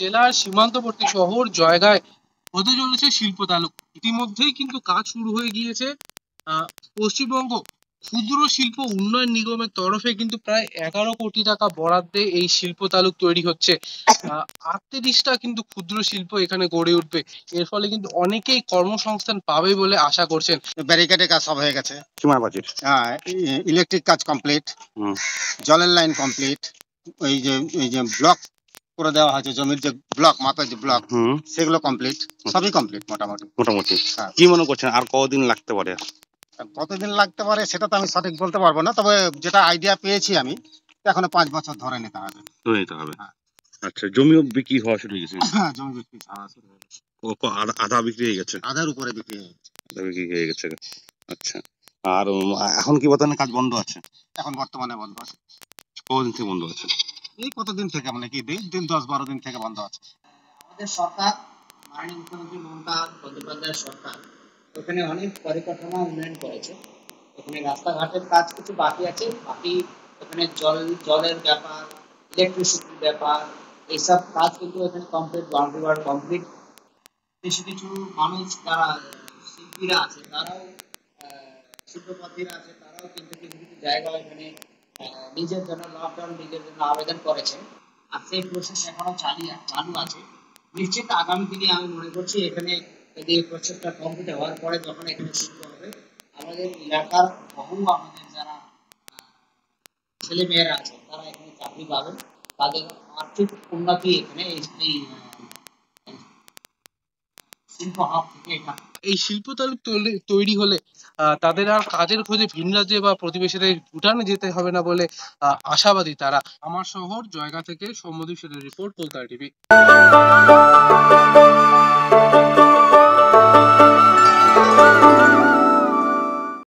জেলার সীমান্তবর্তী শহর জয়গায় হতে চলেছে শিল্প তালুক। ইতিমধ্যেই কিন্তু কাজ শুরু হয়ে গিয়েছে। পশ্চিমবঙ্গ ক্ষুদ্র শিল্প উন্নয়ন নিগমের তরফে কিন্তু প্রায় 11 কোটি টাকা বরাদ্দে এই শিল্প তালুক তৈরি হচ্ছে। 38টা কিন্তু ক্ষুদ্র শিল্প এখানে গড়ে উঠবে। এর ফলে কিন্তু অনেকেই কর্মসংস্থান পাবে বলে আশা করছেন। ব্যারিকেডের কাজ সব হয়ে গেছে, সীমানা বাজির ইলেকট্রিক কাজ কমপ্লিট, জলের লাইন কমপ্লিট, এই যে ব্লক করে দেওয়া হয়েছে, জমির যে ব্লক, মাথায় যে ব্লক, সেগুলো কমপ্লিট, সবই কমপ্লিট মোটামুটি। কি মনে করছেন আর কতদিন লাগতে পারে? কতদিন লাগতে পারে সেটা তো আমি সঠিক বলতে পারবো না, তবে যেটা আইডিয়া পেয়েছি আমি, এখনো 5 বছর ধরে নিতে হবে। আচ্ছা, জমিও বিক্রি হওয়া শুরু হয়ে গেছে? হ্যাঁ, জমি বিক্রি হওয়া শুরু হয়ে গেছে। আধা বিক্রি হয়ে গেছে? আধার উপরে বিক্রি হয়ে গেছে। আচ্ছা, আর এখন কি বর্তমানে কাজ বন্ধ আছে? এখন বর্তমানে বন্ধ আছে। কতদিন থেকে বন্ধ আছে? এই কতদিন থেকে, মানে কি দিন 10-12 দিন থেকে বন্ধ আছে। আমাদের সরকার, মাননীয় মুখ্যমন্ত্রী মমতা বন্দ্যোপাধ্যায়ের সরকার ওখানে অনেক পরিকাঠামো উন্নয়ন করেছে। এখানে রাস্তাঘাটের কাজ কিছু বাকি আছে, বাকি এখানে জলের ব্যাপার, ইলেকট্রিসিটির ব্যাপার, এইসব কাজ কিন্তু এখানে কমপ্লিট, বাউন্ডারি ওয়াল কমপ্লিট। কিছু মানুষ যারা শিল্পীরা আছে, তারাও শিল্পপতিরা আছে, তারাও কিন্তু কিছু জায়গা এখানে নিজের জন্য লকডাউন, নিজের জন্য আবেদন করেছেন। আর সেই প্রসেস এখনো চালু আছে। নিশ্চিত আগামী দিনে আমি মনে করছি এখানে যদি এই প্রসেসটা কমপ্লিট হওয়ার পরে যখন এখানে শিল্প হবে, আমাদের এলাকার আমাদের যারা ছেলে মেয়েরা আছে তারা এখানে চাকরি পাবেন, তাদের আর্থিক উন্নতি এখানে এই শিল্প হাব থেকে এই শিল্প তালুক তৈরি হলে তাদের আর কাজের খোঁজে ভিন রাজ্যে বা প্রতিবেশীদের ভুটানে যেতে হবে না বলে আশাবাদী তারা। আমার শহর জয়গা থেকে সৌম্যদীপ সেনের রিপোর্ট, কলকাতা টিভি।